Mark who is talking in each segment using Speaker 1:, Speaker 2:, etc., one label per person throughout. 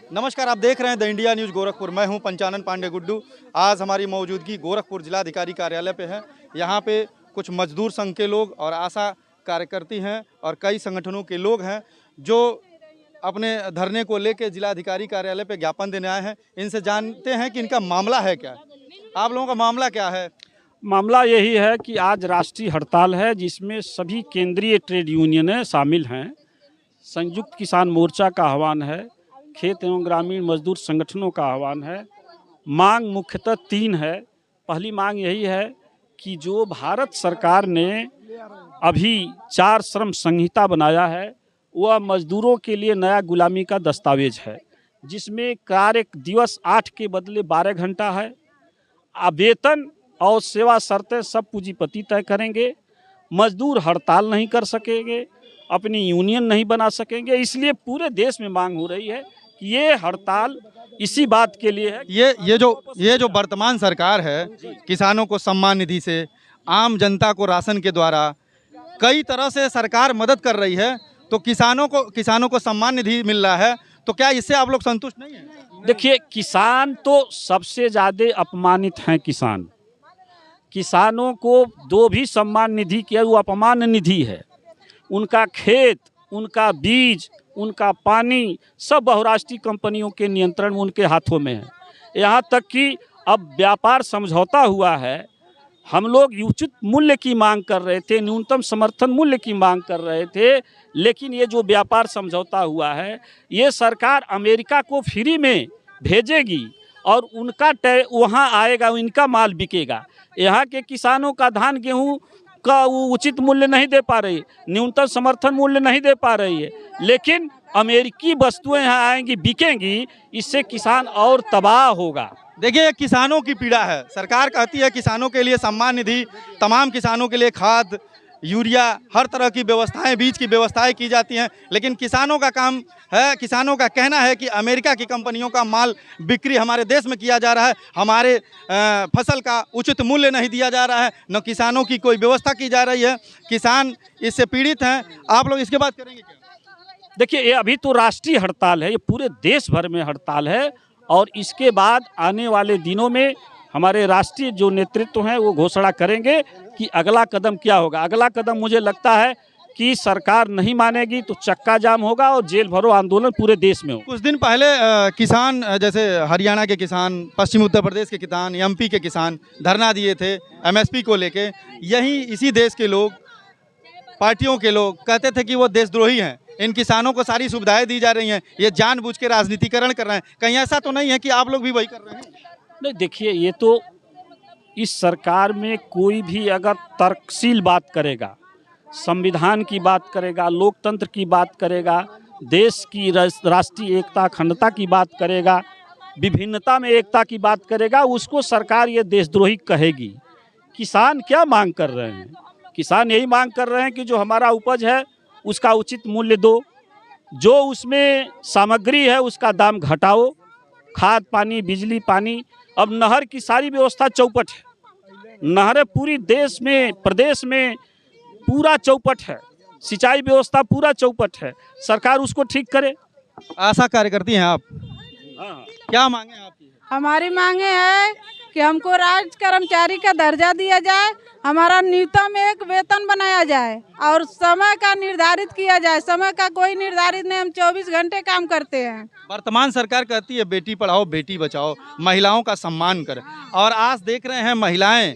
Speaker 1: नमस्कार, आप देख रहे हैं द इंडिया न्यूज़ गोरखपुर। मैं हूं पंचानन पांडे गुड्डू। आज हमारी मौजूदगी गोरखपुर जिलाधिकारी कार्यालय पे है। यहां पे कुछ मजदूर संघ के लोग और आशा कार्यकर्ती हैं और कई संगठनों के लोग हैं जो अपने धरने को लेकर जिलाधिकारी कार्यालय पे ज्ञापन देने आए हैं। इनसे जानते हैं कि इनका मामला है क्या। आप लोगों का मामला क्या है?
Speaker 2: मामला यही है कि आज राष्ट्रीय हड़ताल है जिसमें सभी केंद्रीय ट्रेड यूनियनें शामिल हैं। संयुक्त किसान मोर्चा का आह्वान है, खेत एवं ग्रामीण मजदूर संगठनों का आह्वान है। मांग मुख्यतः 3 है। पहली मांग यही है कि जो भारत सरकार ने अभी 4 श्रम संहिता बनाया है वह मजदूरों के लिए नया गुलामी का दस्तावेज है, जिसमें कार्य दिवस 8 के बदले 12 घंटा है। वेतन और सेवा शर्तें सब पूंजीपति तय करेंगे। मजदूर हड़ताल नहीं कर सकेंगे, अपनी यूनियन नहीं बना सकेंगे। इसलिए पूरे देश में मांग हो रही है कि ये हड़ताल इसी बात के लिए है।
Speaker 1: ये जो वर्तमान सरकार है, किसानों को सम्मान निधि से, आम जनता को राशन के द्वारा कई तरह से सरकार मदद कर रही है, तो किसानों को सम्मान निधि मिल रहा है, तो क्या इससे आप लोग संतुष्ट नहीं हैं?
Speaker 2: देखिए, किसान तो सबसे ज़्यादा अपमानित हैं। किसानों को जो भी सम्मान निधि किया वो अपमान निधि है। उनका खेत, उनका बीज, उनका पानी सब बहुराष्ट्रीय कंपनियों के नियंत्रण में उनके हाथों में है। यहाँ तक कि अब व्यापार समझौता हुआ है। हम लोग उचित मूल्य की मांग कर रहे थे, न्यूनतम समर्थन मूल्य की मांग कर रहे थे, लेकिन ये जो व्यापार समझौता हुआ है ये सरकार अमेरिका को फ्री में भेजेगी और उनका वहाँ आएगा, इनका माल बिकेगा। यहाँ के किसानों का धान गेहूँ का वो उचित मूल्य नहीं दे पा रही, न्यूनतम समर्थन मूल्य नहीं दे पा रही है, लेकिन अमेरिकी वस्तुएं यहाँ आएंगी, बिकेंगी। इससे किसान और तबाह होगा।
Speaker 1: देखिए, किसानों की पीड़ा है। सरकार कहती है किसानों के लिए सम्मान निधि, तमाम किसानों के लिए खाद, यूरिया, हर तरह की व्यवस्थाएं, बीज की व्यवस्थाएं की जाती हैं, लेकिन किसानों का काम है, किसानों का कहना है कि अमेरिका की कंपनियों का माल बिक्री हमारे देश में किया जा रहा है, हमारे फसल का उचित मूल्य नहीं दिया जा रहा है, न किसानों की कोई व्यवस्था की जा रही है। किसान इससे पीड़ित हैं। आप लोग इसके बाद करेंगे क्या?
Speaker 2: देखिए, ये अभी तो राष्ट्रीय हड़ताल है, ये पूरे देश भर में हड़ताल है और इसके बाद आने वाले दिनों में हमारे राष्ट्रीय जो नेतृत्व हैं वो घोषणा करेंगे कि अगला कदम क्या होगा। अगला कदम मुझे लगता है कि सरकार नहीं मानेगी तो चक्का जाम होगा और जेल भरो आंदोलन पूरे देश में हो।
Speaker 1: कुछ दिन पहले किसान, जैसे हरियाणा के किसान, पश्चिम उत्तर प्रदेश के किसान, एमपी के किसान धरना दिए थे एमएसपी को लेके। इसी देश के लोग, पार्टियों के लोग कहते थे कि वो देशद्रोही हैं, इन किसानों को सारी सुविधाएं दी जा रही हैं, ये जानबूझ के राजनीतिकरण कर रहे हैं। कहीं ऐसा तो नहीं है कि आप लोग भी वही कर रहे हैं?
Speaker 2: नहीं, देखिए, ये तो इस सरकार में कोई भी अगर तर्कशील बात करेगा, संविधान की बात करेगा, लोकतंत्र की बात करेगा, देश की राष्ट्रीय एकता अखंडता की बात करेगा, विभिन्नता में एकता की बात करेगा, उसको सरकार ये देशद्रोही कहेगी। किसान क्या मांग कर रहे हैं? किसान यही मांग कर रहे हैं कि जो हमारा उपज है उसका उचित मूल्य दो, जो उसमें सामग्री है उसका दाम घटाओ, खाद पानी, बिजली पानी। अब नहर की सारी व्यवस्था चौपट है, नहरें पूरी देश में, प्रदेश में पूरा चौपट है, सिंचाई व्यवस्था पूरा चौपट है, सरकार उसको ठीक करे।
Speaker 1: आशा कार्यकर्ती हैं आप?
Speaker 2: हाँ।
Speaker 1: क्या मांगे आपकी?
Speaker 3: हमारी मांगे है कि हमको राज्य कर्मचारी का दर्जा दिया जाए, हमारा न्यूनतम एक वेतन बनाया जाए और समय का निर्धारित किया जाए। समय का कोई निर्धारित नहीं, हम 24 घंटे काम करते हैं।
Speaker 1: वर्तमान सरकार कहती है बेटी पढ़ाओ बेटी बचाओ, महिलाओं का सम्मान करें, और आज देख रहे हैं महिलाएं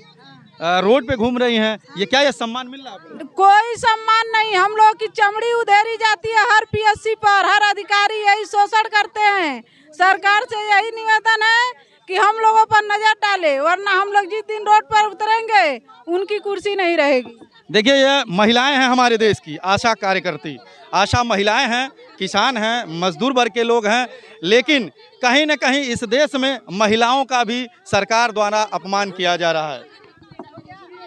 Speaker 1: रोड पे घूम रही हैं। ये सम्मान मिल रहा है?
Speaker 3: कोई सम्मान नहीं। हम लोग की चमड़ी उधेरी जाती है हर पीएससी पर, हर अधिकारी यही शोषण करते हैं। सरकार से यही निवेदन है कि हम लोगों पर नजर डाले, वरना हम लोग जिस दिन रोड पर उतरेंगे उनकी कुर्सी नहीं रहेगी।
Speaker 1: देखिए, ये महिलाएं हैं हमारे देश की आशा कार्यकर्ती। आशा महिलाएं हैं, किसान हैं, मजदूर वर्ग के लोग हैं, लेकिन कहीं न कहीं इस देश में महिलाओं का भी सरकार द्वारा अपमान किया जा रहा है।